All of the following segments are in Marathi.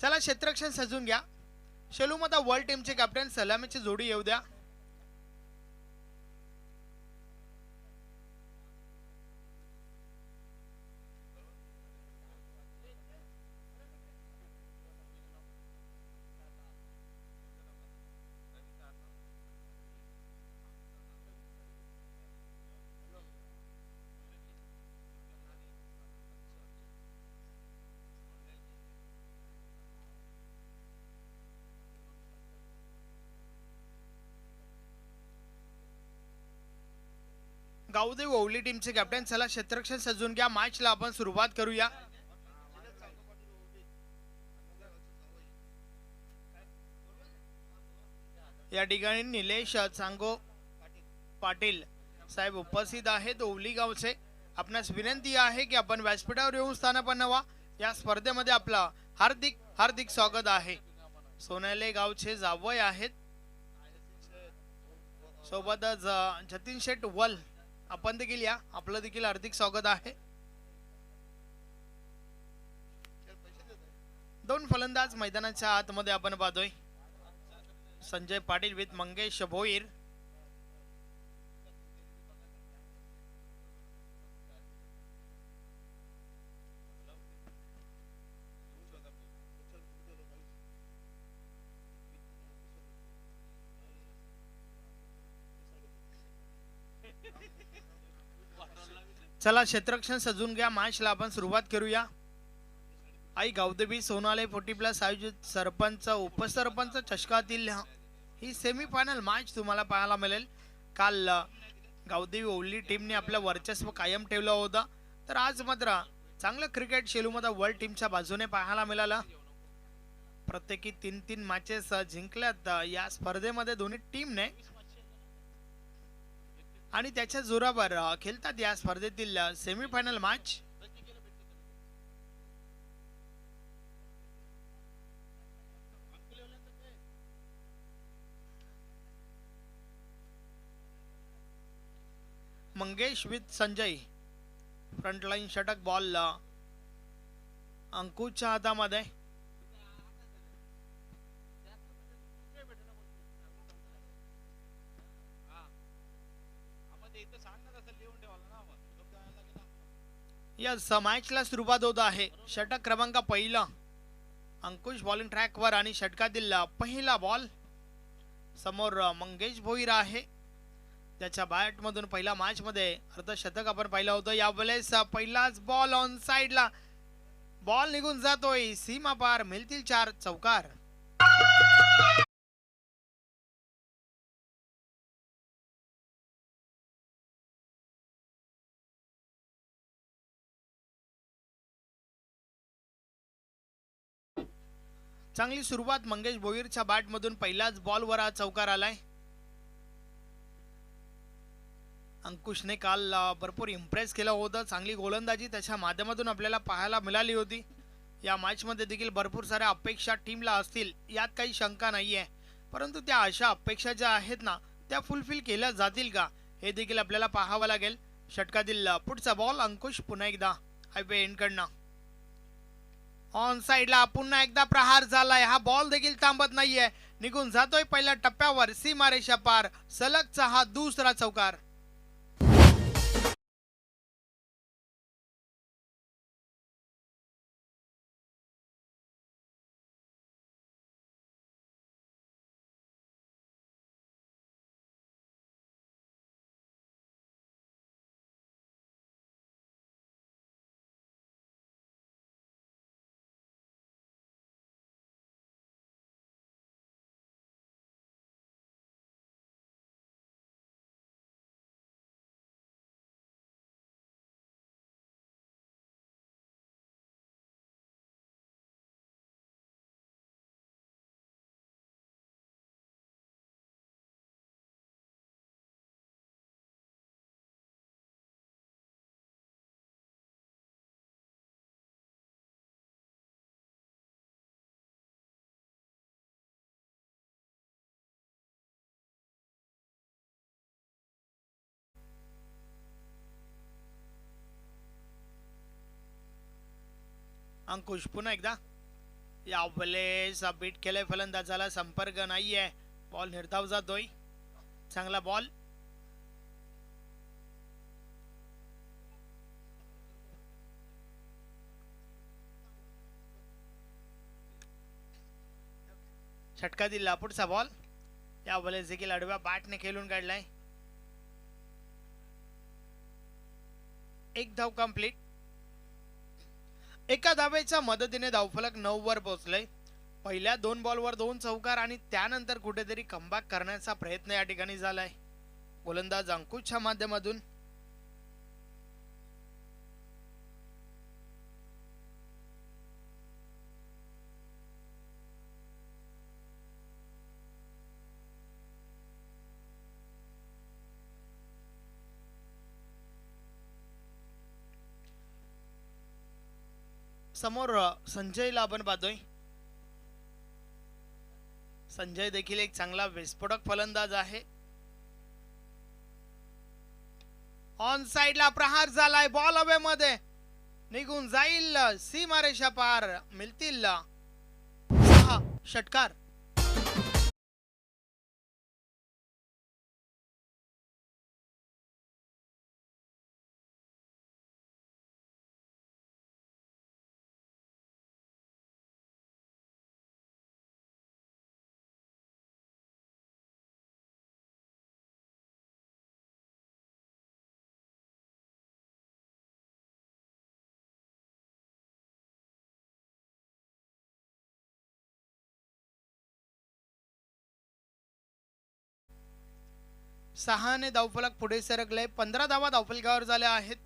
चला क्षेत्ररक्षण सजून घ्या. शेलूमध्ये वर्ल्ड टीमचे कॅप्टन सलामीची जोडी येऊ द्या. गावदेव ओवली टीमचे कॅप्टन. चला क्षेत्ररक्षण सजून घ्या. मॅचला आपण सुरुवात करूया. या ठिकाणी निलेश चांगो पाटील साहेब उपस्थित आहेत ओवली गावचे. आपणास विनंती आहे की आपण व्यासपीठावर येऊन स्थानापन्न व्हा. या स्पर्धेमध्ये आपला हार्दिक हार्दिक स्वागत आहे. सोनाले गावचे जावई आहेत. सोबतच जतीन शेठ वल आपण देखील या. आपलं देखील हार्दिक स्वागत आहे. दोन फलंदाज मैदानाच्या आतमध्ये आपण पाहतोय. संजय पाटील विथ मंगेश भोईर. चला क्षेत्ररक्षण सजून घ्या. मॅचला आपण सुरुवात करूया. आई गावदेवी सोनाले 40+ आयोजित सरपंच उपसरपंच चषकातील ही सेमीफायनल मॅच तुम्हाला पाहायला मिळेल. काल गावदेवी ओवली टीमने आपलं वर्चस्व कायम ठेवलं होतं, तर आज मात्र चांगलं क्रिकेट शेलूमध्ये वर्ल्ड टीमच्या बाजूने पाहायला मिळालं. प्रत्येकी 3-3 मॅचेस जिंकल्यात या स्पर्धेमध्ये दोन्ही टीमने आणि त्याच्या जोरावर खेळतात या स्पर्धेतील semifinal match. Mangesh with Sanjay. Frontline षटक बॉल अंकुशच्या हातामध्ये. यस मॅचला सुरुवात होत आहे. षटक क्रमांक पहिला अंकुश बॉलिंग ट्रॅकवर आणि षटकातील पहिला बॉल. समोर मंगेश भोईर आहे. त्याच्या बॅट मधून पहिला मॅच मध्ये अर्धशतक आपण पाहिलं होतं. यावेळेस पहिलाच बॉल ऑन साइडला. बॉल निघून जातोय सीमा पार. मिळतील 4 चौकार. चांगली सुरुवात मंगेश भोईरच्या बॅट मधून. पहिलाच बॉलवर हा चौकार आलाय. अंकुशने काल भरपूर इम्प्रेस केलं होतं. चांगली गोलंदाजी त्याच्या माध्यमातून आपल्याला पाहायला मिळाली होती. या मॅच मध्ये देखील भरपूर साऱ्या अपेक्षा टीमला असतील, यात काही शंका नाहीये. परंतु त्या अशा अपेक्षा ज्या आहेत ना, त्या फुलफिल केल्या जातील का हे देखील आपल्याला पाहावं लागेल. षटकातील पुढचा बॉल अंकुश पुन्हा एकदा हायवे एंडकडनं ऑन साइडला. पुन्हा एकदा प्रहार झालाय. हा बॉल देखील थांबत नाहीये. निघून जातोय पहिल्या टप्प्यावर सीमारेषा पार. सलगचा हा दुसरा चौकार. अंकुश पुन्हा एकदा या वेळेस बीट केलंय फलंदाजाला, संपर्क नाहीये, बॉल निर्धाव जातोय. चांगला बॉल. षटका दिला. पुढचा बॉल. या वेळेस देखील आडव्या बॅटने खेळून काढलाय. एक धाव कंप्लीट. एका धावेच्या मदतीने धावफलक 9 वर पोहोचले. पहिल्या 2 बॉलवर 2 चौकार आणि त्यानंतर कुठेतरी कमबॅक करण्याचा प्रयत्न या ठिकाणी झालाय गोलंदाज अंकुशच्या माध्यमातून. समोर संजयला आपण पाहतोय. संजय देखील एक चांगला विस्फोटक फलंदाज आहे. ऑन साइडला प्रहार झालाय. बॉल हवे मध्ये निघून जाईल. सीमारेषा पार. मिळतील 6 षटकार. सहाने धावफलक पुढे सरकले. 15 धावा धावफलकावर झाल्या आहेत.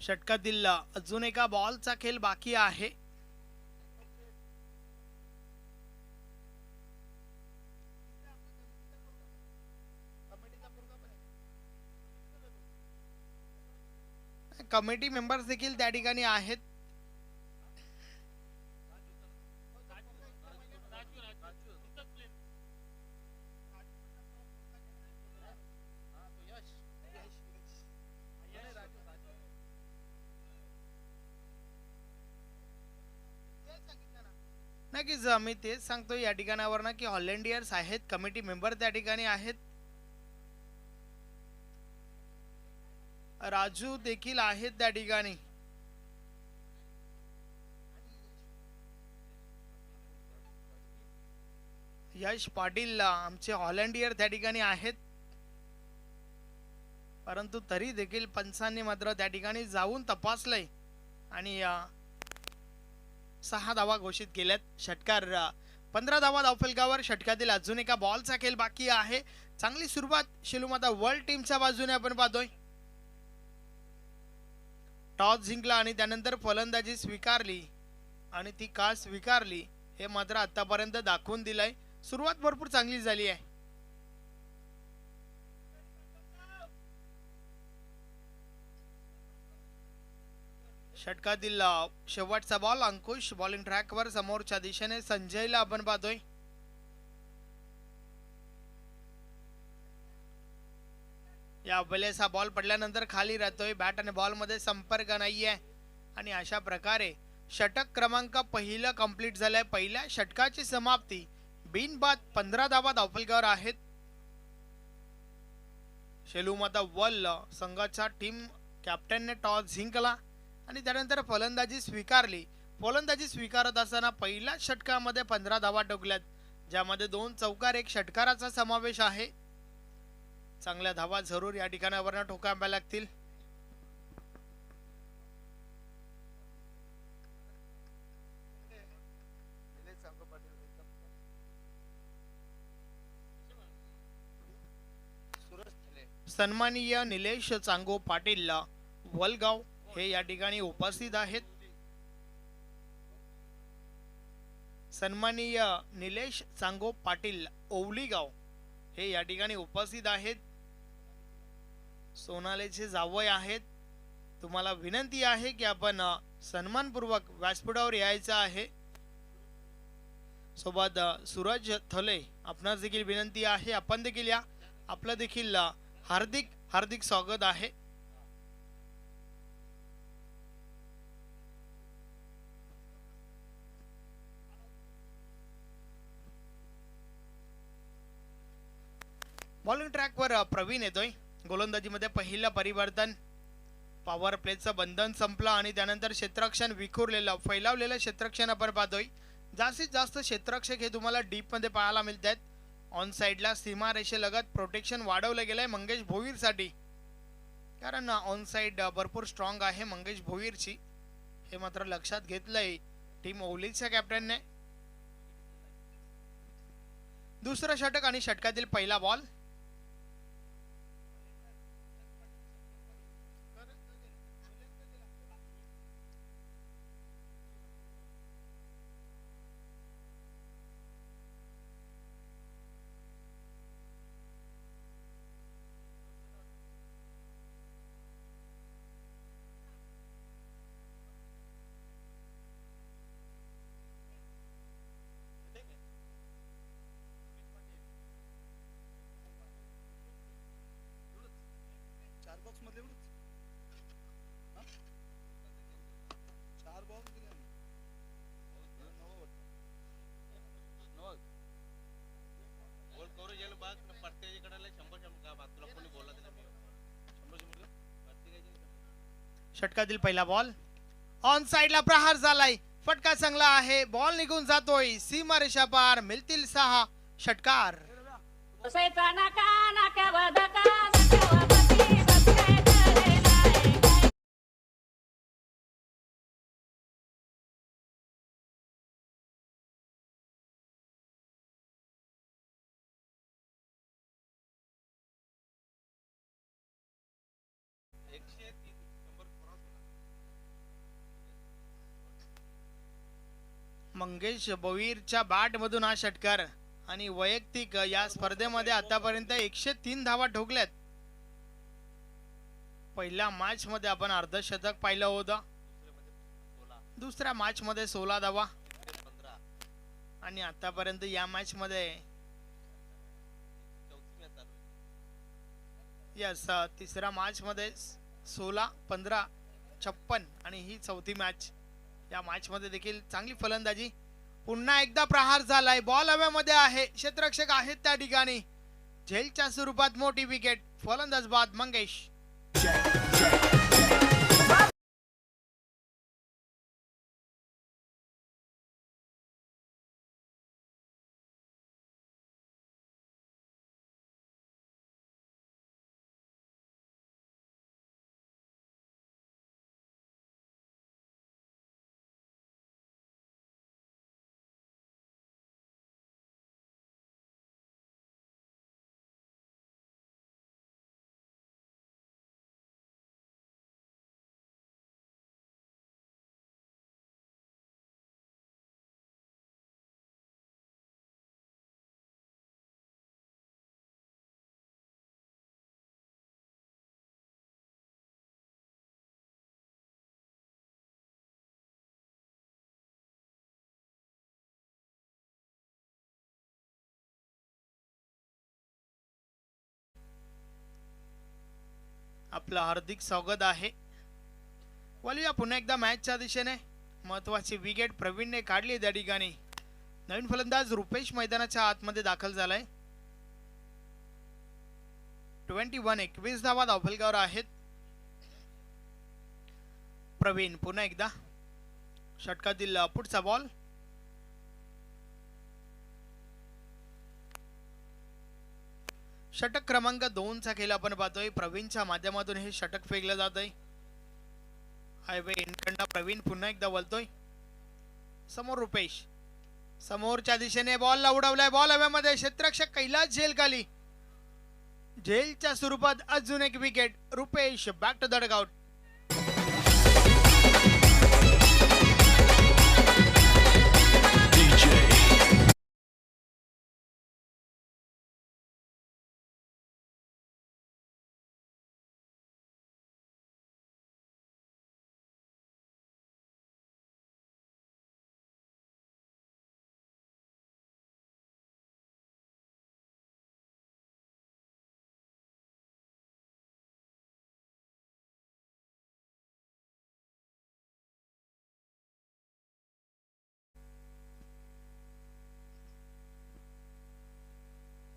षटकातील अजून एका बॉलचा खेळ बाकी आहे. कमिटी मेंबर्स देखील त्या ठिकाणी आहेत. नक्कीच मी तेच सांगतो या ठिकाणावर ना की हॉलंडियर्स आहेत, कमिटी मेंबर त्या ठिकाणी आहेत. राजू देखील आहेत त्या ठिकाणी. यश पाटील आमचे हॉलंडियर त्या ठिकाणी आहेत. परंतु तरी देखील पंचांनी मात्र त्या ठिकाणी जाऊन तपासलंय आणि 6 धावा घोषित केल्यात. षटकार 15 धावा धावफलकावर. षटकातील अजून एका बॉलचा खेळ बाकी आहे. चांगली सुरुवात शेलूमाता वर्ल्ड टीमच्या बाजूने आपण पाहतोय. टॉस जिंकला आणि त्यानंतर फलंदाजी स्वीकारली आणि ती का स्वीकारली हे मात्र आतापर्यंत दाखवून दिलंय. सुरुवात भरपूर चांगली झाली आहे. षटकातील शेवटचा बॉल. अंकुश बॉलिंग ट्रॅकवर समोरच्या दिशेने. संजयला आपण पाहतोय. या वेळेस हा बॉल पडल्यानंतर खाली राहतोय. बॅट आणि बॉल मध्ये संपर्क नाहीये आणि अशा प्रकारे षटक क्रमांक पहिलं कंप्लीट झालंय. पहिल्या षटकाची समाप्ती बिनबाद 15 धावा धावफलकावर आहेत. शेलूमाता वर्ल्ड संघाच्या टीम कॅप्टनने टॉस जिंकला आणि त्यानंतर फलंदाजी स्वीकारली. फलंदाजी स्वीकारत असताना पहिल्या षटकामध्ये 15 धावा ठोकल्यात, ज्यामध्ये 2 चौकार 1 षटकाराचा समावेश आहे. चांगल्या धावा जरूर या ठिकाणावर ठोकाव्या लागतील. सन्माननीय निलेश चांगो पाटील वलगाव हे या ठिकाणी उपस्थित आहेत. सन्माननीय निलेश चांगो पाटील ओवलीगाव हे या ठिकाणी उपस्थित आहेत. सोनालेचे जावई आहेत. तुम्हाला विनंती आहे की आपण सन्मानपूर्वक व्यासपीठावर यायचं आहे. सोबत सूरज थले आपणास देखील विनंती आहे, आपण देखील या. आपलं देखील हार्दिक हार्दिक स्वागत आहे. बॉलिंग ट्रॅकवर प्रवीण येतोय. गोलंदाजीमध्ये पहिलं परिवर्तन. पॉवर प्लेचं बंधन संपलं आणि त्यानंतर क्षेत्ररक्षण विखुरलेलं फैलावलेलं क्षेत्ररक्षण आपण पाहतोय. जास्तीत जास्त क्षेत्ररक्षक हे तुम्हाला डीप मध्ये पाहायला मिळत आहेत. ऑन साइडला सीमा रेषेलगत प्रोटेक्शन वाढवलं गेलंय मंगेश भोईरसाठी, कारण ऑन साइड भरपूर स्ट्रॉंग आहे मंगेश भोईरची, हे मात्र लक्षात घेतलंय टीम ओलीच्या कॅप्टनने. दुसरं षटक आणि षटकातील पहिला बॉल. षटकातील पहिला बॉल ऑन साइडला प्रहार झालाय, फटका चांगला आहे, बॉल निघून जातोय सीमारेषा पार, मिळतील 6 षटकार. मंगेश भोईरच्या बॅट मधून हा षटकार आणि वैयक्तिक या स्पर्धेमध्ये आतापर्यंत 103 धावा ठोकल्यात. पहिल्या मॅच मध्ये आपण अर्धशतक पाहिलं होतं, दुसऱ्या मॅच मध्ये 16 धावा आणि आतापर्यंत या मॅच मध्ये यस तिसऱ्या मॅच मध्ये 16, 15, 56 आणि ही चौथी मॅच. या मॅच मध्ये देखील चांगली फलंदाजी. पुन्हा एकदा प्रहार झालाय, बॉल हवेमध्ये आहे, क्षेत्ररक्षक आहेत त्या ठिकाणी, झेलच्या स्वरूपात मोठी विकेट, फलंदाज बाद मंगेश. आपलं हार्दिक स्वागत आहे. वळूया पुन्हा एकदा मॅचच्या दिशेने. महत्वाची विकेट प्रवीणने काढली त्या ठिकाणी. नवीन फलंदाज रुपेश मैदानाच्या आतमध्ये दाखल झालाय. 21 धावा धावफलकावर आहेत. प्रवीण पुन्हा एकदा षटकातील पुढचा बॉल. षटक क्रमांक 2 चा खेळ आपण पाहतोय. प्रवीणच्या माध्यमातून हे षटक फेकलं जात आहे. हायवे इनकडनं प्रवीण पुन्हा एकदा वळतोय. समोर रुपेश, समोरच्या दिशेने बॉल उडवलाय, बॉल हवेमध्ये, क्षेत्ररक्षक कैलास झेल खाली, झेलच्या स्वरूपात अजून एक wicket. Rupesh back to the dugout.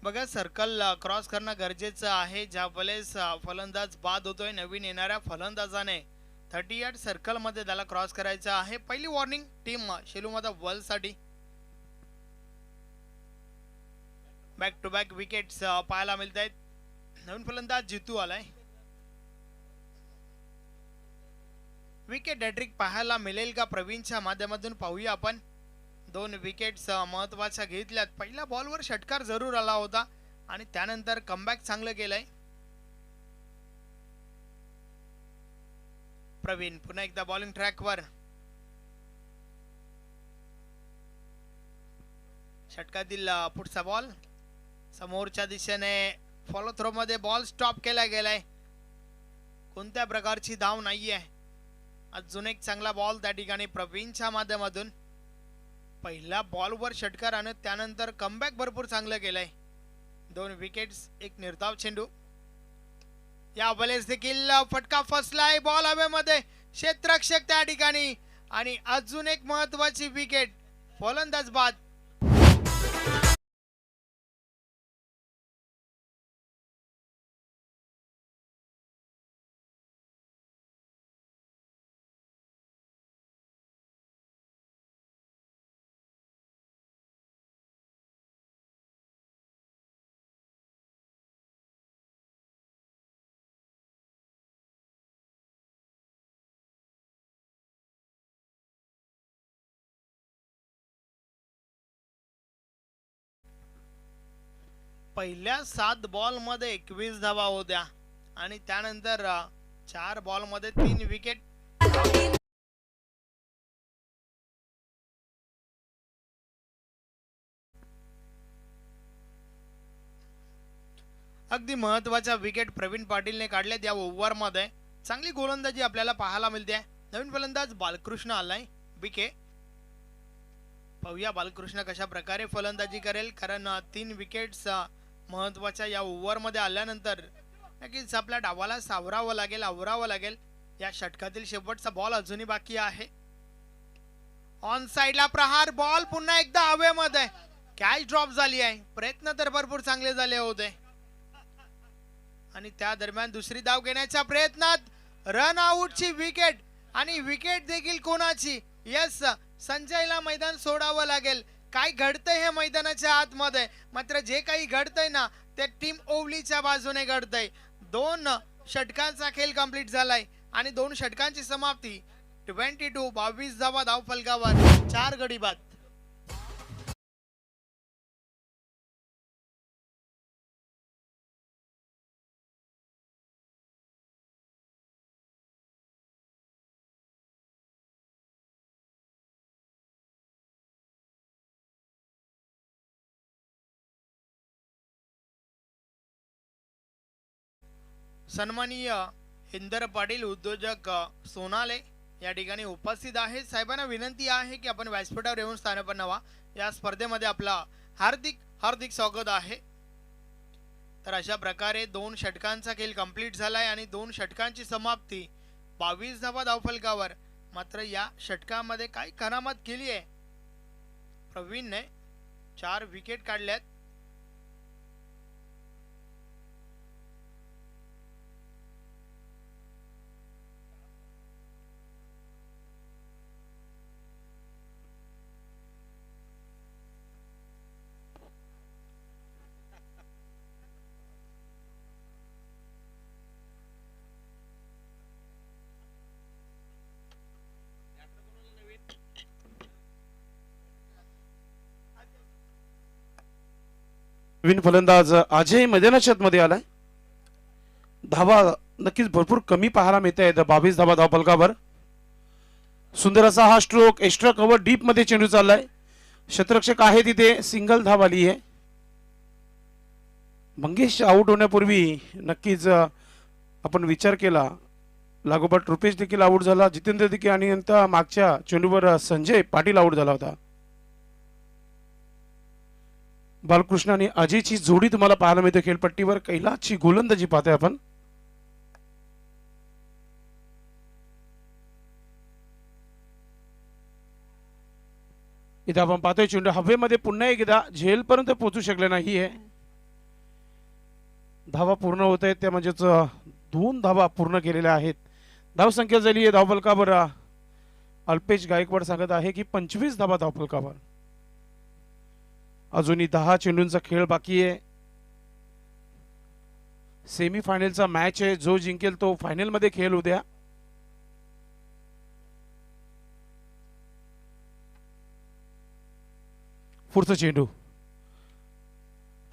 बघा सर्कल क्रॉस करणं गरजेचं आहे, ज्या वेळेस फलंदाज बाद होतोय. नवीन येणाऱ्या फलंदाजाने 30 यार्ड सर्कल मध्ये त्याला क्रॉस करायचं आहे. पहिली वॉर्निंग टीम शेलूमाता वर्ल्ड साठी. बॅक टू बॅक विकेट्स पाहायला मिळत आहेत. नवीन फलंदाज जितू आलाय. विकेट हॅट्रिक पाहायला मिळेल का प्रवीणच्या माध्यमातून पाहूया आपण. 2 विकेट्स महत्वाच्या घेतल्यात. पहिल्या बॉलवर षटकार जरूर आला होता आणि त्यानंतर कमबॅक चांगलं केलंय प्रवीण. पुन्हा एकदा बॉलिंग ट्रॅकवर. षटकातील पुढचा बॉल समोरच्या दिशेने फॉलो थ्रो मध्ये बॉल स्टॉप केला गेलाय. कोणत्या प्रकारची धाव नाहीये. अजून एक चांगला बॉल त्या ठिकाणी प्रवीणच्या माध्यमातून. पहिल्या बॉलवर षटकार आणि त्यानंतर कमबॅक भरपूर चांगलं केलंय. 2 विकेट्स, एक निर्धाव चेंडू. या वेळेस देखील फटका फसलाय. बॉल हवेमध्ये, क्षेत्ररक्षक त्या ठिकाणी आणि अजून एक महत्वाची विकेट. फलंदाज बाद. पहिल्या 7 बॉल मध्ये 21 धावा होत्या आणि त्यानंतर 4 बॉल मध्ये 3 विकेट. अगदी महत्वाच्या विकेट प्रवीण पाटीलने काढल्यात या ओव्हर मध्ये. चांगली गोलंदाजी आपल्याला पाहायला मिळते. नवीन फलंदाज बालकृष्ण आलाय बीके. पाहूया बालकृष्ण कशा प्रकारे फलंदाजी करेल, कारण 3 विकेट्स महत्वाच्या या ओव्हर मध्ये आल्यानंतर नक्कीच आपल्या डावाला सावरावं लागेल, आवरावं लागेल. या षटकातील शेवटचा बॉल अजूनही बाकी आहे. ऑन साइडला प्रहार. बॉल पुन्हा एकदा हवेमध्ये. कॅच ड्रॉप झाली आहे. प्रयत्न तर भरपूर चांगले झाले होते आणि त्या दरम्यान दुसरी धाव घेण्याच्या प्रयत्नात रन आउटची विकेट. आणि विकेट देखील कोणाची? यस, संजयला मैदान सोडावं लागेल. काय घडतंय हे मैदानाच्या आतमध्ये, मात्र जे काही घडतंय ना ते टीम ओवलीच्या बाजूने घडतंय. 2 षटकांचा खेळ कंप्लीट झालाय आणि 2 षटकांची समाप्ती. 22 धावा धाव फलकावर, 4 गडी बाद. सन्माननीय इंदर पाटील उद्योजक सोनाले या ठिकाणी उपस्थित आहेत. साहेबांना विनंती आहे की आपण व्यासपीठावर येऊन स्थानापन्न व्हा. या स्पर्धेमध्ये आपला हार्दिक हार्दिक स्वागत आहे. तर अशा प्रकारे 2 षटकांचा खेळ कंप्लीट झालाय आणि 2 षटकांची समाप्ती. 22 धावा धावफलकावर. मात्र या षटकामध्ये काय करामत केली आहे प्रवीणने. 4 विकेट काढल्यात. नवीन फलंदाज अजय मैदानाच्या मध्ये आलाय. धावा नक्कीच भरपूर कमी पाहायला मिळते आहेत. 22 धावा धाव फलकावर. सुंदर असा हा स्ट्रोक, एक्स्ट्रा कव्हर डीप मध्ये चेंडू चाललाय. क्षेत्ररक्षक आहे तिथे, सिंगल धाव आली आहे. मंगेश आउट होण्यापूर्वी नक्कीच आपण विचार केला, लागोपाठ रुपेश देखील आउट झाला, जितेंद्र देखील, आणि नंतर मागच्या चेंडूवर संजय पाटील आउट झाला होता. बालकृष्ण आणि अजयची जोडी तुम्हाला पाहायला मिळते खेळपट्टीवर. कैलासची गोलंदाजी पाहतोय आपण. इथे आपण पाहतोय चेंडू हवेमध्ये पुन्हा एकदा झेलपर्यंत पोहोचू शकले नाही आहे. धावा पूर्ण होत आहेत, त्या म्हणजेच 2 धावा पूर्ण केलेल्या आहेत. धावसंख्या झाली आहे धावफलकावर अल्पेश गायकवाड सांगत आहे की 25 धावा धावफलकावर. अजूनही 10 चेंडूंचा खेळ बाकी आहे. सेमी फायनलचा मॅच आहे, जो जिंकेल तो फायनल मध्ये खेळ उद्या. पुढचा चेंडू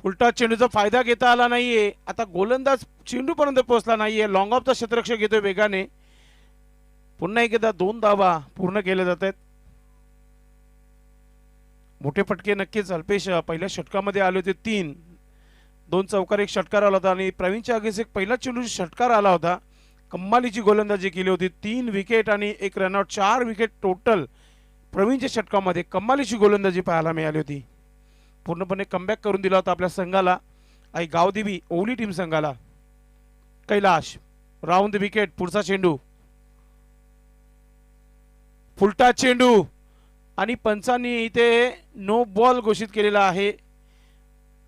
उलटा चेंडूचा फायदा घेता आला नाहीये. आता गोलंदाज चेंडू पर्यंत पोहोचला नाहीये. लॉंग ऑफचा क्षेत्ररक्षक घेतोय वेगाने. पुन्हा एकदा 2 धावा पूर्ण केल्या जात आहेत. मोठे फटके नक्कीच अल्पेश पहिल्या षटकामध्ये आले होते 3. 2 चौकार 1 षटकार आला होता आणि प्रवीणच्या अगेन्स्ट एक पहिला चेंडू षटकार आला होता. कम्मालीची गोलंदाजी केली होती. 3 विकेट आणि 1 रनआउट, 4 विकेट टोटल प्रवीणच्या षटकामध्ये कम्मालीची गोलंदाजी पाहायला मिळाली होती. पूर्णपणे कमबॅक करून दिला होता आपल्या संघाला आणि गावदेवी ओवली टीम संघाला. Kailash round the wicket. पुढचा चेंडू फुलटा चेंडू आणि पंचांनी इथे नो बॉल घोषित केलेला आहे.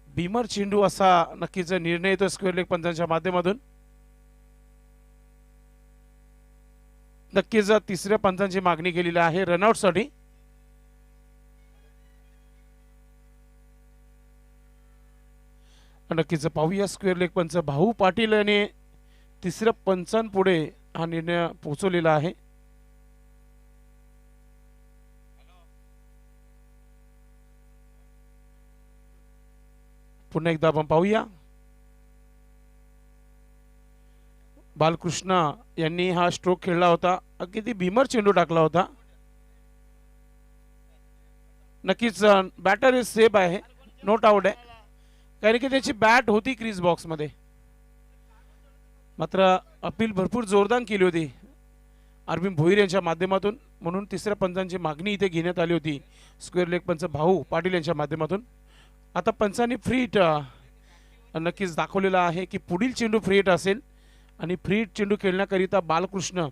भीमर चेंडू असा नक्कीच निर्णय येतो स्क्वेअर लेग पंचांच्या माध्यमातून. नक्कीच तिसऱ्या पंचांची मागणी केलेली आहे रनआउट साठी. नक्कीच पाहूया स्क्वेअर लेग पंच भाऊ पाटील यांनी तिसऱ्या पंचांपुढे हा निर्णय पोहोचवलेला आहे. पुन्हा एकदा आपण पाहूया. बालकृष्ण यांनी हा स्ट्रोक खेळला होता. अगदी भीमर चेंडू टाकला होता. नक्कीच बॅटर इज सेफ आहे, नोट आउट आहे, कारण की त्याची बॅट होती क्रीज बॉक्स मध्ये. मात्र अपील भरपूर जोरदार केली होती अरविंद भोईर यांच्या माध्यमातून, म्हणून तिसऱ्या पंचांची मागणी इथे घेण्यात आली होती स्क्वेअर लेग पंच भाऊ पाटील यांच्या माध्यमातून. आता पंचांनी फ्री हिट नक्कीच दाखवलेला आहे की पुढील चेंडू फ्री हिट असेल आणि फ्री हिट चेंडू खेळण्याकरिता बालकृष्ण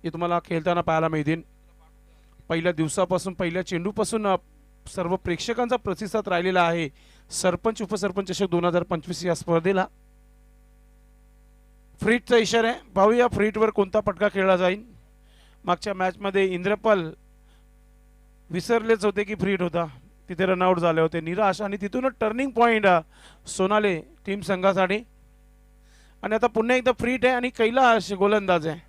हे तुम्हाला खेळताना पाहायला मिळतील. पहिल्या दिवसापासून पहिल्या चेंडूपासून सर्व प्रेक्षकांचा प्रतिसाद राहिलेला आहे सरपंच उपसरपंच चषक 2025 या स्पर्धेला. फ्री हिटचा इशारा आहे. पाहूया फ्री हिटवर कोणता पटका खेळला जाईल. मागच्या मॅचमध्ये इंद्रपाल विसरलेच होते की फ्री हिट होता, तिथे रनआउट झाले होते निराश, आणि तिथूनच टर्निंग पॉइंट सोनाले टीम संघासाठी. आणि आता पुन्हा एकदा फ्री हिट आहे आणि कैलाश गोलंदाज आहे.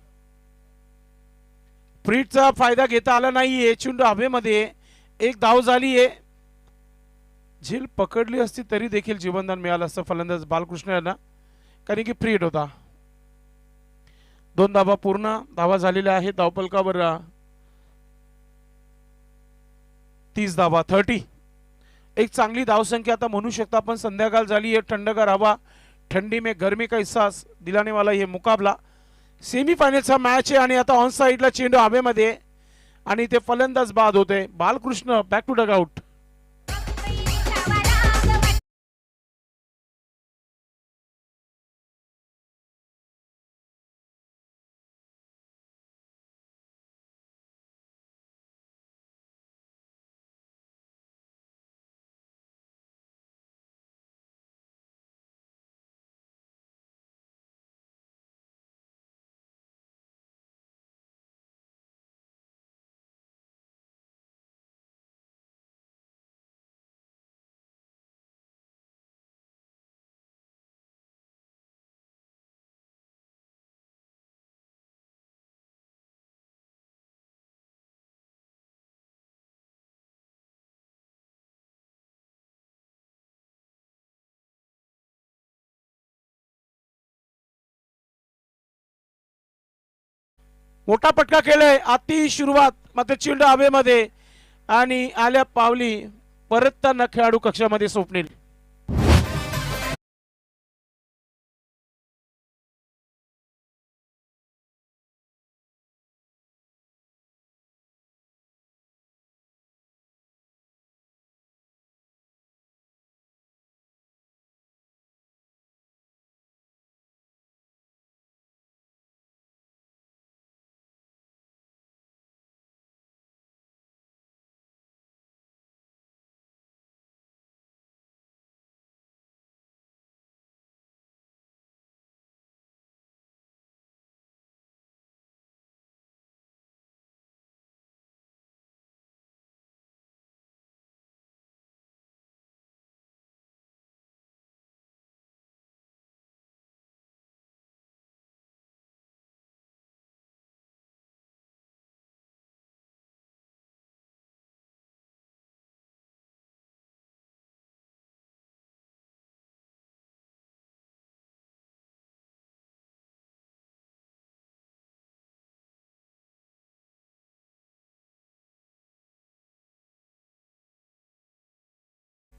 फ्री हिटचा फायदा घेता आला नाहीये. चेंडू हवेमध्ये, 1 धाव झाली आहे. झेल पकडली असती तरी देखील जीवनदान मिळालं असतं फलंदाज बालकृष्ण यांना, कारण की फ्री हिट होता. 2 धावा पूर्ण धावा झालेल्या आहेत धावफलकावर. 30 धावा 30. एक चांगली धावसंख्या आता म्हणू शकता आपण. संध्याकाळ झाली आहे, थंडगार हवा, ठंडी में गर्मी का एहसास दिलाने वाला ये मुकाबला. सेमीफायनलचा मॅच आहे आणि आता ऑन साइडला चेंडू हवेमध्ये आणि ते फलंदाज बाद होते. Balkrishna back to dugout. मोठा पटका खेळलाय. अति सुरुवात मात्र चेंडू हवेमध्ये आणि आल्या पावली परतताना खेळाडू कक्षामध्ये स्वप्नील.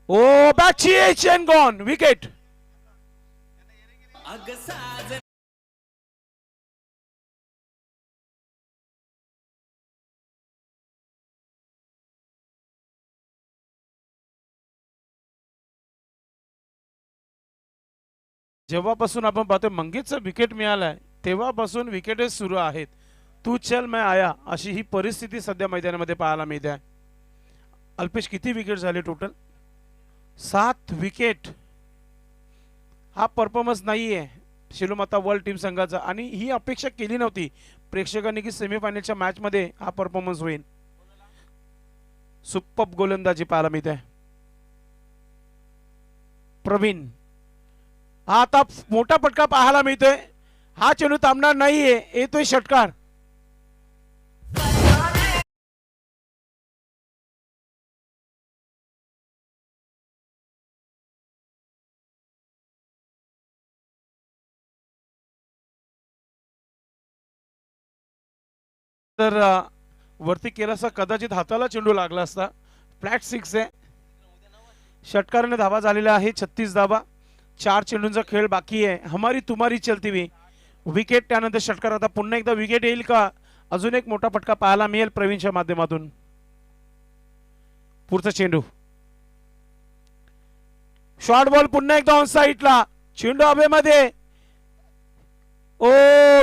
ओ बॅकची चेन गॉन विकेट. जेव्हापासून आपण पाहतोय मंगेशचं विकेट मिळालाय तेव्हापासून विकेटेस सुरू आहेत. तू चल मैं आया अशी ही परिस्थिती सध्या मैदानामध्ये पाहायला मिळते आहे. अल्पेश किती विकेट झाले टोटल? 7 विकेट. हा परफॉर्मन्स नाहीये शिलूमाता वर्ल्ड टीम संघाचा आणि ही अपेक्षा केली नव्हती प्रेक्षकांनी की सेमीफायनलच्या मॅच मध्ये हा परफॉर्मन्स होईल. सुपर्ब गोलंदाजी पाहायला मिळते. प्रवीण हा आता मोठा फटका पाहायला मिळतोय. हा चेंडू थांबणार नाहीये. येतोय षटकार. तर वरती केलासा कदाचित हाताला चेंडू लागला असता. फ्लॅट 6 आहे. षटकाराने धावा झालेला आहे 36 धावा. 4 चेंडूंचा खेळ बाकी आहे. हमारी तुम्हारी चलती हुई विकेट. त्यानंतर षटकार. आता पुन्हा एकदा विकेट येईल का? अजून एक मोठा फटका पाहायला मिळेल प्रवीणच्या माध्यमातून. पुढचा चेंडू शॉर्ट बॉल पुन्हा एकदा ऑन साइडला. चेंडू हवेमध्ये. ओ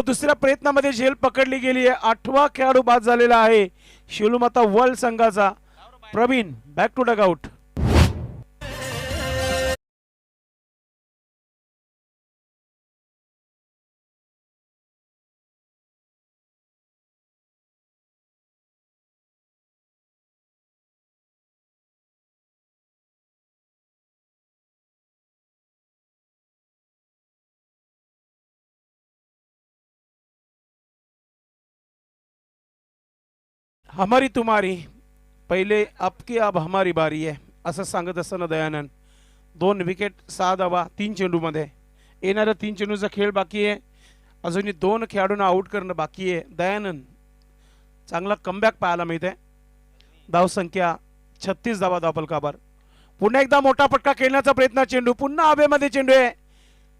दुसऱ्या प्रयत्नामध्ये झेल पकडली गेली आहे. 8वा खेळाडू बाद झालेला आहे शिलूमाता वर्ल्ड संघाचा. Praveen back to dugout. हमारी तुम्हारी पहिले आपकी अब हमारी बारी आहे असं सांगत असताना दयानंद. 2 विकेट 6 धावा 3 चेंडूमध्ये. येणाऱ्या 3 चेंडूचा खेळ बाकी आहे. अजूनही 2 खेळाडूंना आउट करणं बाकी आहे. दयानंद चांगला कमबॅक पाहायला मिळते. धावसंख्या 36 धावा धावफलकावर. पुन्हा एकदा मोठा फटका खेळण्याचा प्रयत्न. चेंडू पुन्हा हवेमध्ये. चेंडू आहे.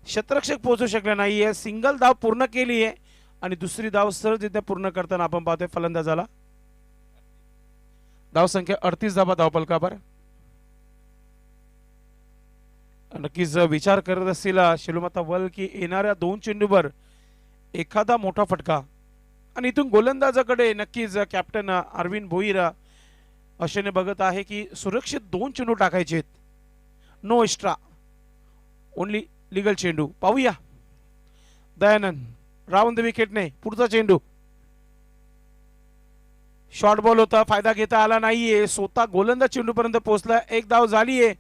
क्षेत्ररक्षक पोहोचू शकले नाहीये. सिंगल धाव पूर्ण केली आहे आणि दुसरी धाव सहजरित्या पूर्ण करताना आपण पाहतोय फलंदाजाला. धावसंख्या 38 धावा धावफलकावर. नक्कीच विचार करत असतील शिलूमाता वर्ल्ड की येणाऱ्या 2 चेंडूवर एखादा मोठा फटका. आणि इथून गोलंदाजाकडे नक्कीच कॅप्टन अरविंद भोईर अशाने बघत आहे की सुरक्षित 2 चेंडू टाकायचे आहेत. नो एक्स्ट्रा ओनली लीगल चेंडू. पाहूया दयानंद राऊंड द विकेट नाही. पुढचा चेंडू शॉर्ट बॉल होता. फायदा घेता आला नाहीये. स्वतः गोलंदाज चेंडू पर्यंत पोहोचला. एक धाव झालीये.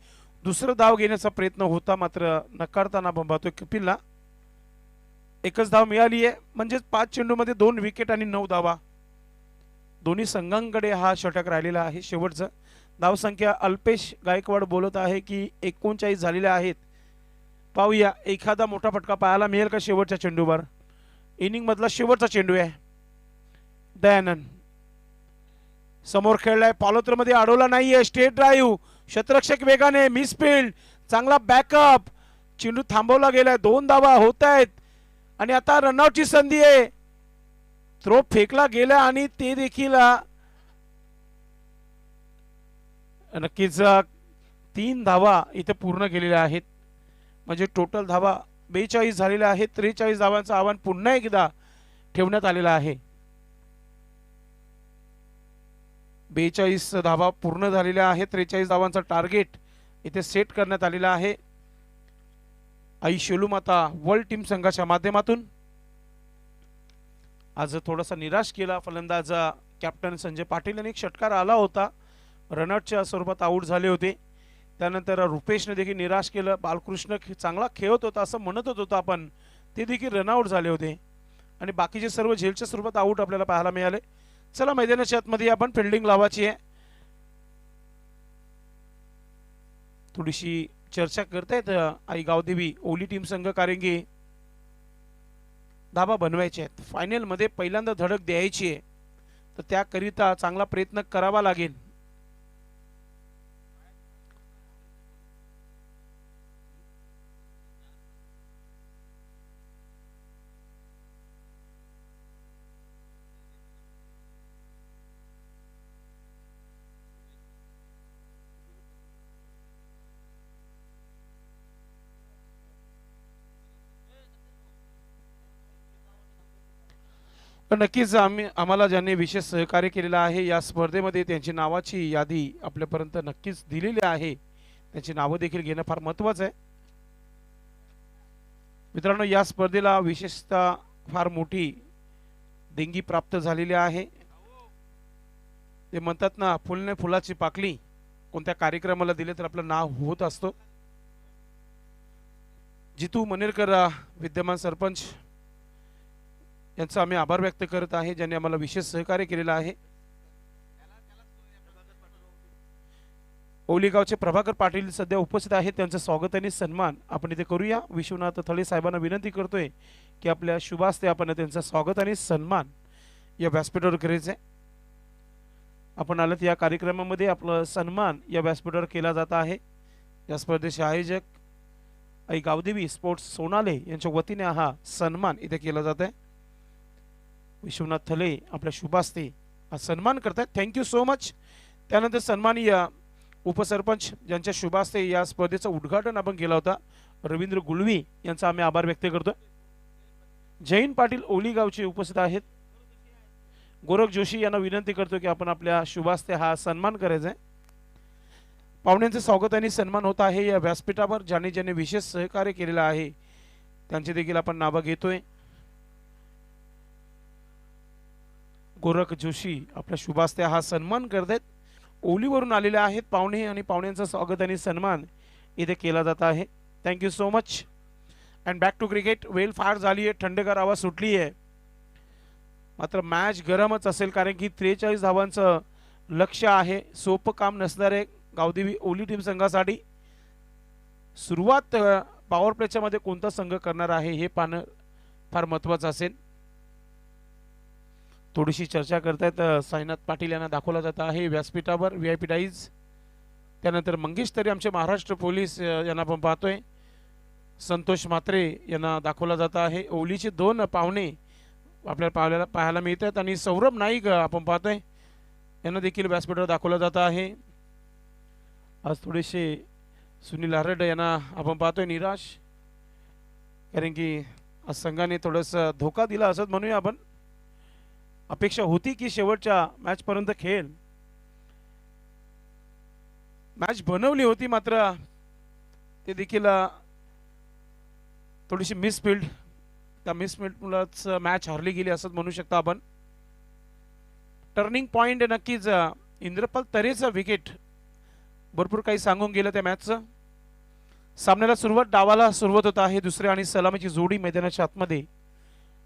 दुसरं धाव घेण्याचा प्रयत्न होता मात्र नकारताना आपण पाहतोय कपिलला. एकच धाव मिळाली आहे म्हणजेच 5 चेंडूमध्ये 2 विकेट आणि 9 धावा. दोन्ही संघांकडे हा षटक राहिलेला आहे शेवटचं. धावसंख्या अल्पेश गायकवाड बोलत आहे की 39 झालेल्या आहेत. पाहूया एखादा मोठा फटका पाहायला मिळेल का शेवटच्या चेंडूवर. इनिंग मधला शेवटचा चेंडू आहे. दयानंद समोर खेळलाय. फॉलोथ्रो मध्ये अडवला नाहीये. Straight drive. क्षेत्ररक्षक वेगाने. मिसफील्ड. चांगला बॅकअप. चेंडू थांबवला गेलाय. 2 धावा होत आहेत आणि आता रनआउटची संधी आहे. थ्रो फेकला गेला आणि ते देखील नक्कीच 3 धावा इथे पूर्ण केलेल्या आहेत. म्हणजे टोटल धावा 42 झालेल्या आहेत. 43 धावांचं आव्हान पुन्हा एकदा ठेवण्यात आलेलं आहे. 42 धावा पूर्ण झालेल्या आहेत. 43 धावांचा टार्गेट इथे सेट करण्यात आलेला आहे आई शिलूमाता वर्ल्ड टीम संघाच्या माध्यमातून. आज थोडासा निराश केला फलंदाज कॅप्टन संजय पाटील यांनी. एक षटकार आला होता. रनआउटच्या स्वरूपात आउट झाले होते. त्यानंतर रुपेशने देखील निराश केलं. बालकृष्ण चांगला खेळत होता असं म्हणत होतो आपण. ते देखील रनआउट झाले होते आणि बाकीचे सर्व झेलच्या स्वरूपात आउट आपल्याला पाहायला मिळाले. चला मैदानाच्या आतमध्ये आपण फिल्डिंग लावायची आहे. थोडीशी चर्चा करतायत आई गावदेवी. ओली टीम संघ कारंगी धाबा बनवायचे आहेत. फायनल मध्ये पहिल्यांदा धडक द्यायची आहे तर त्याकरिता चांगला प्रयत्न करावा लागेल. पण नक्कीच आम्हाला ज्यांनी विशेष सहकार्य केलेलं आहे या स्पर्धेमध्ये त्यांची नावाची यादी आपल्यापर्यंत नक्कीच दिलेली आहे. त्यांची नावं देखील घेणं फार महत्त्वाचं आहे. मित्रांनो, या स्पर्धेला विशेषतः फार मोठी देणगी प्राप्त झालेली आहे. ते म्हणतात ना, फुलने फुलाची पाकळी कोणत्या कार्यक्रमाला दिले तर आपलं नाव होत असतो. जितू मनेरकर विद्यमान सरपंच यांचा आम्ही आभार व्यक्त करत आहे, ज्यांनी आम्हाला विशेष सहकार्य केलेलं आहे. ओलीगावचे प्रभाकर पाटील सध्या उपस्थित आहेत, त्यांचं स्वागत आणि सन्मान आपण इथे करूया. विश्वनाथ थळे साहेबांना विनंती करतोय की आपल्या शुभ हस्ते आपण त्यांचं स्वागत आणि सन्मान या व्यासपीठावर करायचं आहे. आपण आलात या कार्यक्रमामध्ये आपलं सन्मान या व्यासपीठावर केला जात आहे. या स्पर्धेचे आयोजक आई गावदेवी स्पोर्ट्स सोनाले यांच्या वतीने हा सन्मान इथे केला जात आहे. विश्वनाथ थले आपल्या शुभ हस्ते हा सन्मान करतात. Thank you so much. त्यानंतर सन्माननीय उपसरपंच ज्यांच्या शुभ हस्ते या स्पर्धेचं उद्घाटन आपण केला होता, रवींद्र गुलवी यांचा आम्ही आभार व्यक्त करतो. जैन पाटील ओलीगावचे उपस्थित आहेत. गोरख जोशी यांना विनंती करतो की आपण आपल्या शुभ हस्ते हा सन्मान करायचा आहे. पाहुण्यांचे स्वागत आणि सन्मान होत आहे या व्यासपीठावर. ज्यांनी ज्यांनी विशेष सहकार्य केलेलं आहे त्यांचे देखील आपण नावं घेतोय. गोरख जोशी आपल्या शुभ हस्ते हा सन्मान करतात. ओलीवरून आलेले आहेत पाहुणे आणि पाहुण्यांचं स्वागत आणि सन्मान इथे केला जात आहे. Thank you so much. And back to cricket. वेल फार झाली आहे, थंडगार हवा सुटली आहे, मात्र मॅच गरमच असेल कारण की 43 धावांचं लक्ष आहे. सोपं काम नसणार आहे गावदेवी ओली टीम संघासाठी. सुरुवात पॉवर प्लेच्या मध्ये कोणता संघ करणार आहे हे पाहणं फार महत्त्वाचं असेल. थोडीशी चर्चा करतायत साईनाथ पाटील यांना दाखवला जात आहे व्यासपीठावर VIP डाईज. त्यानंतर मंगेश तरी आमचे महाराष्ट्र पोलीस यांना आपण पाहतोय. संतोष म्हात्रे यांना दाखवला जात आहे. ओलीचे 2 पाहुणे आपल्याला पाहायला मिळत आहेत आणि सौरभ नाईक आपण पाहतोय यांना देखील व्यासपीठावर दाखवला जात आहे. आज थोडेसे सुनील आरड यांना आपण पाहतोय निराश, कारण की आज संघाने थोडंसं धोका दिला असं म्हणूया आपण. अपेक्षा होती की शेवटच्या मॅच पर्यंत खेळ मॅच बनवली होती, मात्र ते देखील थोडीशी मिसफिल्ड, त्या मिसफिल्डमुळेच मॅच हरली गेली असं म्हणू शकता आपण. टर्निंग पॉइंट नक्कीच इंद्रपाल तरेचा विकेट भरपूर काही सांगून गेलं त्या मॅचचं. सामन्याला डावाला सुरुवात होत आहे. दुसऱ्या आणि सलामीची जोडी मैदानाच्या आतमध्ये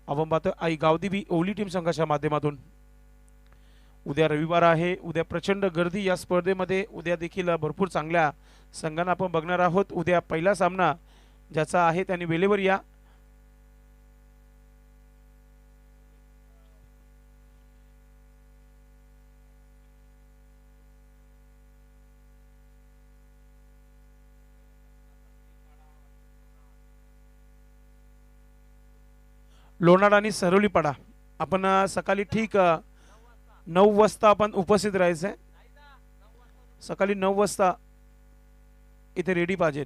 आपण पाहतो आई गावदेवी ओली टीम संघाच्या माध्यमातून. उद्या रविवार आहे, उद्या प्रचंड गर्दी या स्पर्धेमध्ये. उद्या देखील भरपूर चांगल्या संघांना आपण बघणार आहोत. उद्या पहिला सामना ज्याचा आहे त्यांनी वेळेवर या. लोणाळा आणि सरोलीपाडा आपण सकाळी ठीक 9 वाजता आपण उपस्थित राहायचं आहे. सकाळी 9 वाजता इथे रेडी पाहिजे.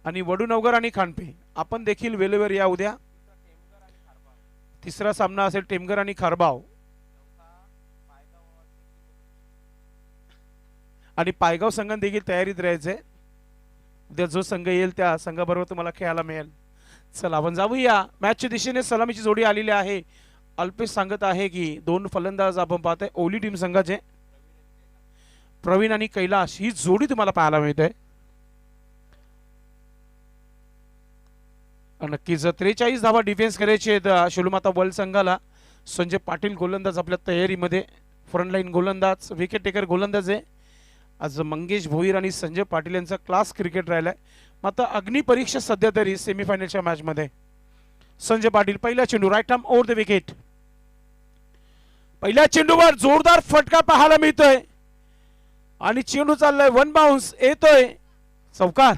आणि वडूनगर आणि खांडपे आपण देखील वेळेवर या. उद्या तिसरा सामना असेल टेमघर आणि खारबाव. आणि पायगाव संघाने देखील तयारीत राहायचंय. उद्या जो संघ येईल त्या संघाबरोबर तुम्हाला खेळायला मिळेल. चला आपण जाऊया. मॅचच्या दिशेने सलामीची जोडी आलेली आहे. अल्पेश सांगत आहे की 2 फलंदाज आपण पाहतोय ओली टीम संघाचे, प्रवीण आणि कैलाश ही जोडी तुम्हाला पाहायला मिळते. नक्कीच 43 धावा डिफेन्स करायचे आहेत शिलमाता वर्ल्ड संघाला. संजय पाटील गोलंदाज आपल्या तयारीमध्ये. फ्रंटलाईन गोलंदाज, विकेट टेकर गोलंदाज आहे. आज मंगेश भोईर आणि संजय पाटील यांचा क्लास क्रिकेट राहिलाय. मात्र अग्निपरीक्षा सध्या तरी सेमीफायनलच्या मॅच मध्ये. संजय पाटील पहिला चेंडू right arm over the wicket. पहिल्या चेंडूवर जोरदार फटका पाहायला मिळतोय आणि चेंडू चाललाय 1 बाउन्स येतोय चौकार.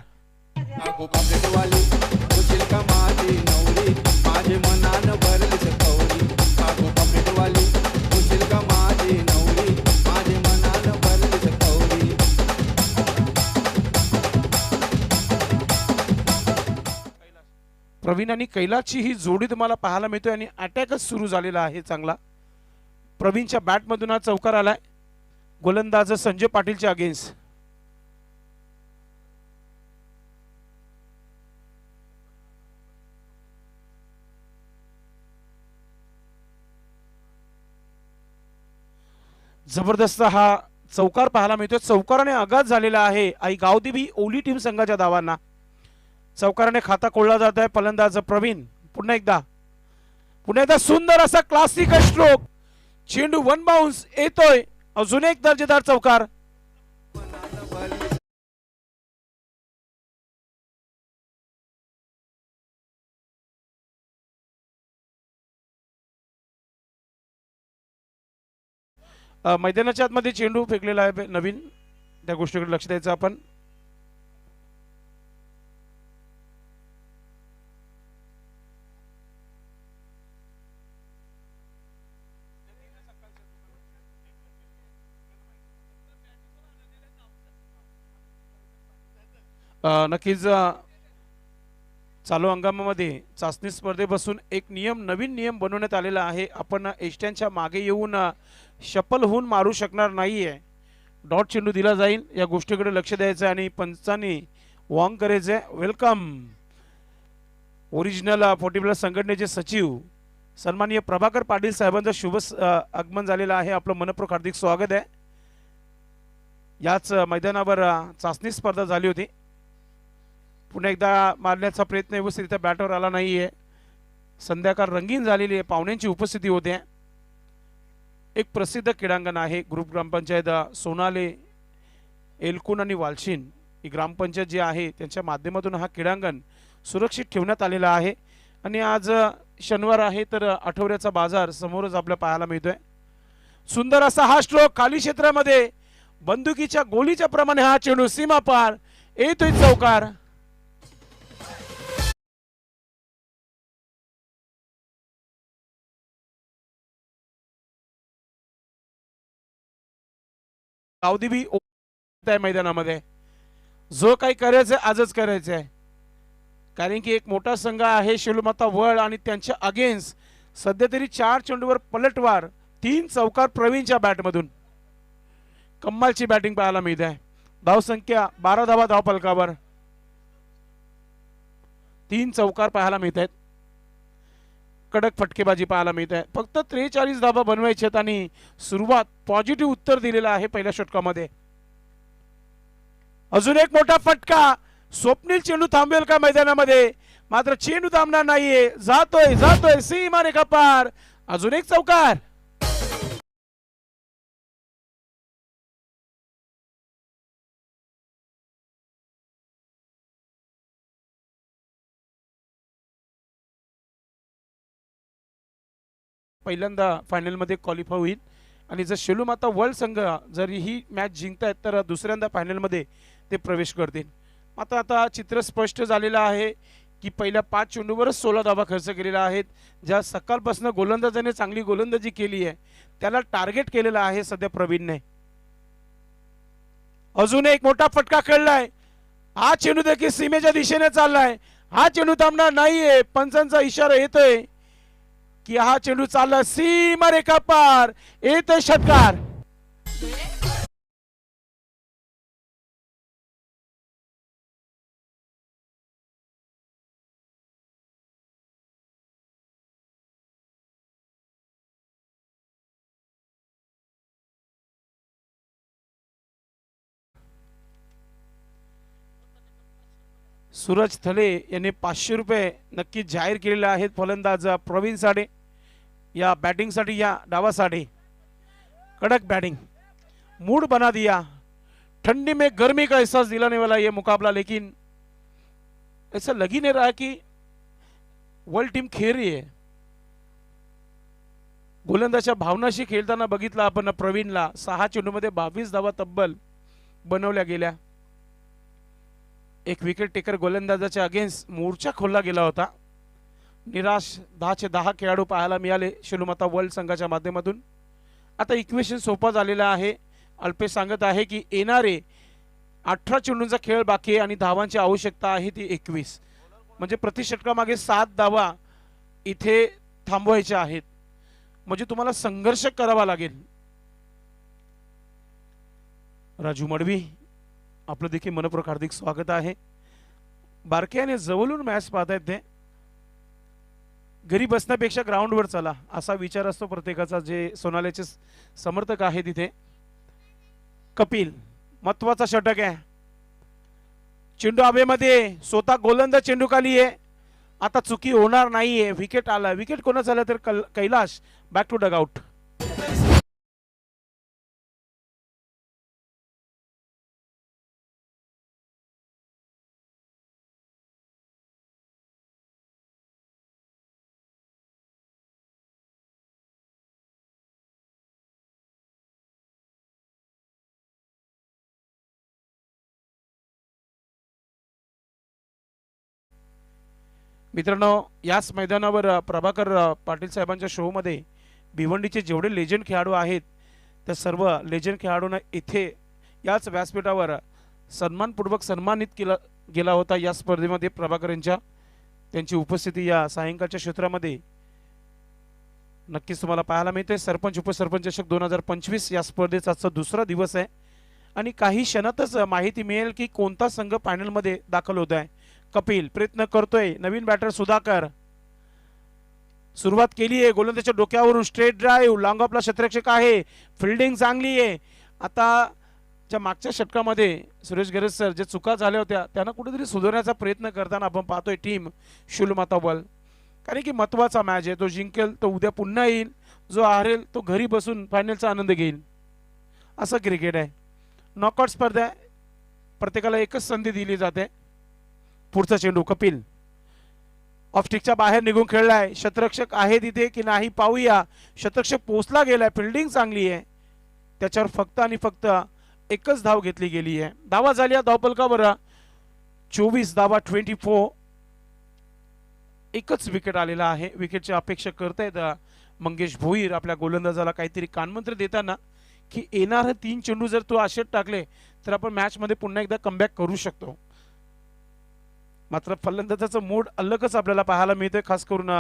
प्रवीण आणि कैलासची ही जोडी तुम्हाला पाहायला मिळतोय आणि अटॅकच सुरू झालेला आहे चांगला. प्रवीणच्या बॅटमधून हा चौकार आलाय गोलंदाज संजय पाटीलच्या अगेन्स्ट. जबरदस्त हा चौकार पाहायला मिळतोय. चौकाराने आघात झालेला आहे आई गावदेवी ओली टीम संघाच्या धावांना. चौकाराने खाता कोळला जात आहे फलंदाज प्रवीण. पुन्हा एकदा सुंदर असा क्लासिक स्ट्रोक. चेंडू वन बाउन्स येतोय. अजून एक दर्जेदार चौकार. मैदानाच्या आतमध्ये चेंडू फेकलेला आहे नवीन, त्या गोष्टीकडे लक्ष द्यायचं आपण. नक्कीच चालू हंगामामध्ये चाचणी स्पर्धेपासून एक नवीन नियम बनवण्यात आलेला आहे. आपण एष्ट्यांच्या मागे येऊन शपल होऊन मारू शकणार नाहीये. डॉट चेंडू दिला जाईल या गोष्टीकडे लक्ष द्यायचं आणि पंचांनी वॉंग करायचंय. वेलकम ओरिजिनल 40 प्लस संघटनेचे सचिव सन्माननीय प्रभाकर पाटील साहेबांचं शुभ आगमन झालेलं आहे. आपलं मनपूर्वक हार्दिक स्वागत आहे. याच मैदानावर चाचणी स्पर्धा झाली होती. पुन्हा एकदा मारण्याचा प्रयत्न व्यवस्थित बॅटवर आला नाहीये. संध्याकाळ रंगीन झालेली आहे. पाहुण्यांची उपस्थिती होते. एक प्रसिद्ध क्रीडांगण आहे ग्रुप ग्रामपंचायत सोनाले एलकुन आणि वालशीन ही ग्रामपंचायत जी आहे त्यांच्या माध्यमातून हा क्रीडांगण सुरक्षित ठेवण्यात आलेला आहे. आणि आज शनिवार आहे तर आठवड्याचा बाजार समोरच आपल्याला पाहायला मिळतोय. सुंदर असा हा स्ट्रोक खाली क्षेत्रामध्ये बंदुकीच्या गोलीच्या प्रमाणे हा चेंडू सीमा पार येतोय चौकार. गावदेवी मैदानामध्ये जो काही करायचं आजच करायचं आहे. कारण की एक मोठा संघ आहे शेलूमाता वर्ल्ड आणि त्यांच्या अगेन्स्ट सध्या तरी 4 चेंडूवर पलटवार 3 चौकार प्रवीणच्या बॅटमधून कम्मालची बॅटिंग पाहायला मिळते आहे. धावसंख्या 12 धावा धावफलकावर 3 चौकार पाहायला मिळत आहेत. कडक फटकेबाजी पाहायला मिळत आहे. फक्त 43 धावा बनवायचे आहेत आणि सुरुवात पॉझिटिव्ह उत्तर दिलेलं आहे पहिल्या षटकामध्ये. अजून एक मोठा फटका. स्वप्नील चेंडू थांबेल का मैदानामध्ये? मात्र चेंडू थांबणार नाहीये. जातोय सीमा रेखा पार. अजून एक चौकार. पहिल्यांदा फायनलमध्ये क्वालिफाय होईल आणि जर शेलूमाता वर्ल्ड संघ जर ही मॅच जिंकतायत तर दुसऱ्यांदा फायनलमध्ये ते प्रवेश करतील. मात्र आता चित्र स्पष्ट झालेलं आहे की पहिल्या 5 चेंडूवरच 16 धावा खर्च केलेला आहेत. ज्या सकाळपासून गोलंदाजाने चांगली गोलंदाजी केली आहे त्याला टार्गेट केलेलं आहे सध्या प्रवीणने. अजून एक मोठा फटका खेळलाय. हा चेंडू देखील सीमेच्या दिशेने चाललाय. हा चेंडू थांबणार नाहीये. पंचांचा इशारा येतोय की हा चेंडू चालला सीमा रेखा पार. येतोय षटकार. सूरज थले यांनी 500 रुपये नक्की जाहीर केलेले आहेत फलंदाज प्रवीण साडे या बॅटिंगसाठी या डावासाठी. कडक बैटिंग मूड बना दिया. ठंडी में गर्मी का एहसास दिलाने वाला ये मुकाबला. लेकिन ऐसा लग ही नहीं रहा कि वर्ल्ड टीम खेळ रही है. गोलंदाजच्या भावनाशी खेळताना बघितलं आपण प्रवीणला. 6 चेंडूमध्ये 22 धावा तब्बल बनवल्या गेल्या. एक विकेट टेकर गोलंदाजाच्या अगेन्स्ट मोर्चा खोलला गेला होता. निराश 10चे 10 खेळाडू पाहायला मिळाले शेलूमाता वर्ल्ड संघाच्या माध्यमातून. आता इक्वेशन सोपा झालेला आहे. अल्पेश सांगत आहे की येणारे 18 चेंडूंचा खेळ बाकी आहे आणि धावांची आवश्यकता आहे ती 21. म्हणजे प्रति षटकामागे 7 धावा इथे थांबवायच्या आहेत, म्हणजे तुम्हाला संघर्ष करावा लागेल. राजू मडवी, आपलं देखील मनपूर्वक हार्दिक स्वागत आहे. बारक्याने जवळून मॅच पाहतायत ते. घरी बसण्यापेक्षा ग्राउंडवर चला असा विचार असतो प्रत्येकाचा, जे सोनाल्याचे समर्थक आहे तिथे. कपिल, महत्वाचा षटक आहे. चेंडू हवेमध्ये, स्वतः गोलंदाज चेंडू खाली आहे. आता चुकी होणार नाहीये. विकेट आला. विकेट कोणाचं आलं तर कैलाश. Back to dugout. मित्रांनो, याच मैदानावर प्रभाकर पाटील साहेबांच्या शो मध्ये भिवंडीचे जेवढे लेजंड खेळाडू आहेत त्या सर्व लेजंड खेळाडूंना इथे याच व्यासपीठावर सन्मानपूर्वक सन्मानित केला गेला होता. या स्पर्धेमध्ये प्रभाकर यांच्या त्यांची उपस्थिती या सायंकाळच्या क्षेत्रामध्ये नक्कीच तुम्हाला पाहायला मिळते. सरपंच उपसरपंच चषक 2025 या स्पर्धेचा आजचा दुसरा दिवस आहे आणि काही क्षणातच माहिती मिळेल की कोणता संघ फायनलमध्ये दाखल होत आहे. कपिल प्रयत्न करतोय. नवीन बॅटर सुधाकर सुरुवात केली आहे. गोलंदाजाच्या डोक्यावरून स्ट्रेट ड्राईव्ह. लॉंग ऑफला क्षेत्ररक्षक आहे. फिल्डिंग चांगली आहे. आता ज्या मागच्या षटकामध्ये सुरेश गरज सर जे चुका झाल्या होत्या त्यांना कुठेतरी सुधारण्याचा प्रयत्न करताना आपण पाहतोय टीम शुलमाता बल. कारण की महत्वाचा मॅच आहे. तो जिंकेल तो उद्या पुन्हा येईल, जो हारेल तो घरी बसून फायनलचा आनंद घेईल. असं क्रिकेट आहे. नॉकआउट स्पर्धा आहे. प्रत्येकाला एकच संधी दिली जाते. पुढचा चेंडू कपिल ऑफस्टिकच्या बाहेर निघून खेळलाय. क्षेत्ररक्षक आहे तिथे की नाही पाहूया. क्षेत्ररक्षक पोहोचला गेलाय. फिल्डिंग चांगली आहे. त्याच्यावर फक्त आणि फक्त एकच धाव घेतली गेली आहे. धावा झाल्या धावपलकावर 24 धावा 24. एकच विकेट आलेला आहे. विकेटची अपेक्षा करतायत मंगेश भोईर आपल्या गोलंदाजाला काहीतरी कानमंत्र देताना की येणारे 3 चेंडू जर तो आशेत टाकले तर आपण मॅच मध्ये पुन्हा एकदा कमबॅक करू शकतो. मात्र फलंदाजाचा मूड अलगच आपल्याला पाहायला मिळतोय. खास करून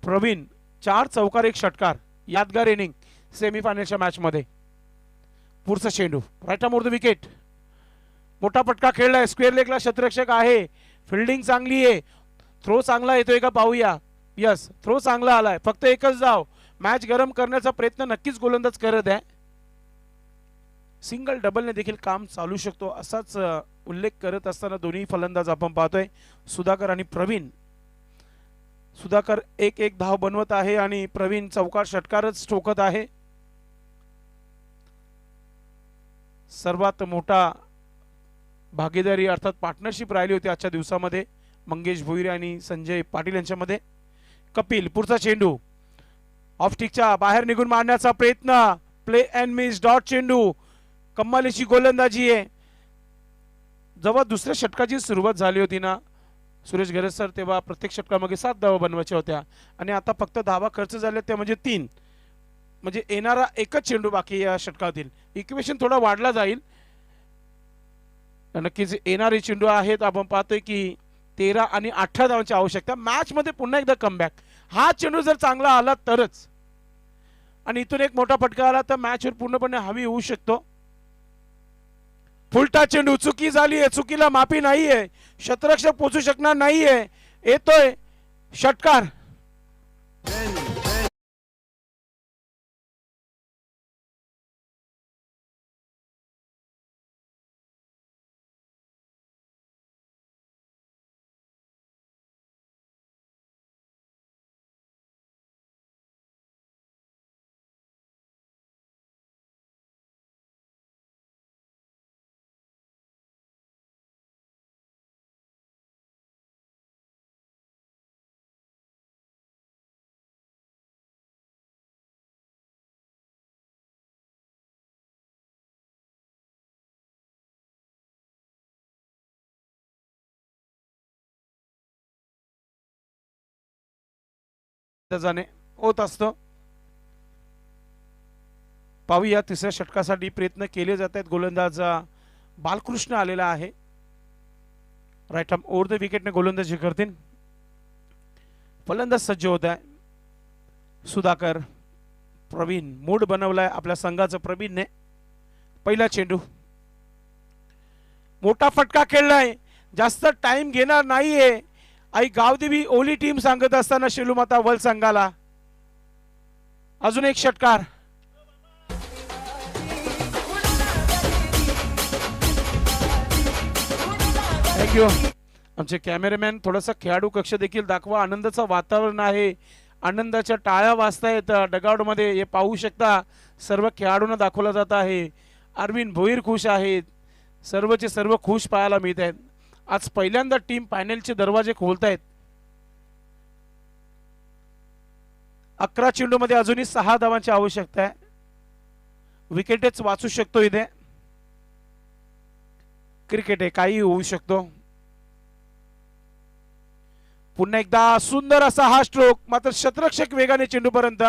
प्रवीण 4 चौकार 1 षटकार यादगार इनिंग सेमीफायनलच्या मॅच मध्ये. पुढचा चेंडू right arm over the wicket. मोठा पटका खेळलाय. स्क्वेअर लेगला क्षेत्ररक्षक आहे. फिल्डिंग चांगली आहे. थ्रो चांगला येतोय का पाहूया. यस, थ्रो चांगला आलाय. फक्त एकच धाव. मॅच गरम करण्याचा प्रयत्न नक्कीच गोलंदाज करत आहे. सिंगल डबलने देखील काम चालू शकतो असाच उल्लेख करत असताना दोन्ही फलंदाज आपण पाहतोय सुधाकर आणि प्रवीण. सुधाकर 1-1 धाव बनवत आहे आणि प्रवीण चौकार षटकारच ठोकत आहे. सर्वात मोठा भागीदारी अर्थात पार्टनरशिप राहिली होती आजच्या दिवसामध्ये मंगेश भोईर आणि संजय पाटील यांच्यामध्ये. कपिल पुढचा चेंडू ऑफस्टिकच्या बाहेर निघून मारण्याचा प्रयत्न. प्ले अँड मिस डॉट चेंडू. कमालीची गोलंदाजी आहे. जेव्हा दुसऱ्या षटकाची सुरुवात झाली होती ना सुरेश गरज सर तेव्हा प्रत्येक षटकामागे 7 धावा बनवायच्या होत्या आणि आता फक्त धावा खर्च झाल्या त्या म्हणजे 3. म्हणजे येणारा एकच चेंडू बाकी या षटकातील. इक्वेशन थोडा वाढला जाईल. नक्कीच येणारे चेंडू आहेत. आपण पाहतोय की 13 आणि 18 धावांची आवश्यकता. मॅच मध्ये पुन्हा एकदा कमबॅक. हा चेंडू जर चांगला आला तरच आणि इथून एक मोठा फटका आला तर मॅचवर पूर्णपणे हवी होऊ शकतो. फुलटा चेंडू चुकी झाली आहे. चुकीला माफी नाहीये. क्षेत्ररक्षक पोहोचू शकणार नाहीये. येतोय षटकार. जाणे होत असतो. पाहूया तिसऱ्या षटकासाठी प्रयत्न केले जात आहेत. गोलंदाज बालकृष्ण आलेला आहे. राईट आर्म ओव्हर द विकेटने गोलंदाजी करतील. फलंदाज सज्ज होत आहे सुधाकर. प्रवीण मूड बनवलाय आपल्या संघाचं प्रवीणने. पहिला चेंडू, मोठा फटका खेळलाय, जास्त टाइम घेणार नाहीये आई गावदेवी ओली टीम सांगत असताना शेलूमाता वल संघाला. अजून एक षटकार. थँक्यू. आमचे कॅमेरामॅन थोडासा खेळाडू कक्ष देखील दाखवा. आनंदाचं वातावरण आहे, आनंदाच्या टाळ्या वाजतायत डगआउट मध्ये, हे पाहू शकता. सर्व खेळाडूंना दाखवलं जात आहे. अरविंद भोईर खुश आहेत, सर्वचे सर्व खुश पाहायला मिळत आहेत. आज पहिल्यांदा टीम फायनलचे दरवाजे खोलतायत. 11 चेंडू मध्ये अजूनही 6 धावांची आवश्यकता आहे. विकेटच वाचू शकतो इथे. क्रिकेट आहे, काही होऊ शकतो. पुन्हा एकदा सुंदर असा हा स्ट्रोक, मात्र शतरक्षक वेगाने चेंडूपर्यंत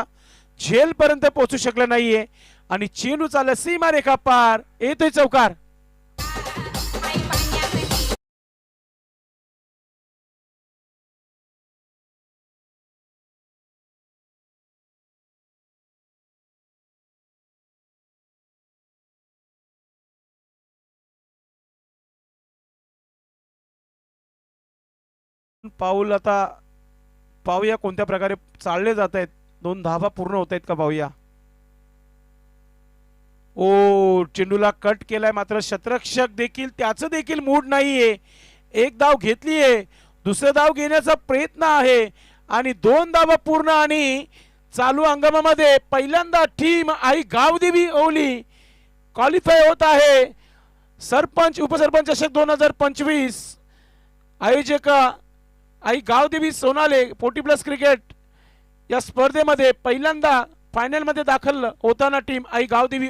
झेल पर्यंत पोहोचू शकला नाहीये आणि चेंडू चालला सीमारेखा पार. येतोय चौकार. पाऊल आता पाहूया कोणत्या प्रकारे चालले जात आहेत. 2 धावा पूर्ण होत आहेत का पाहूया. ओ चेंडूला कट केलाय, मात्र शतरक्षक देखील त्याचं देखील मूड नाहीये. एक धाव घेतलीये, दुसरा धाव घेण्याचा प्रयत्न आहे आणि 2 धावा पूर्ण. आणि चालू हंगामामध्ये पहिल्यांदा टीम आई गावदेवी ओली क्वालिफाय होत आहे. सरपंच उपसरपंच चषक 2025 आयोजक आई गावदेवी सोनाले 40+ क्रिकेट या स्पर्धेमध्ये पहिल्यांदा फायनल मध्ये दाखल होताना टीम आई गावदेवी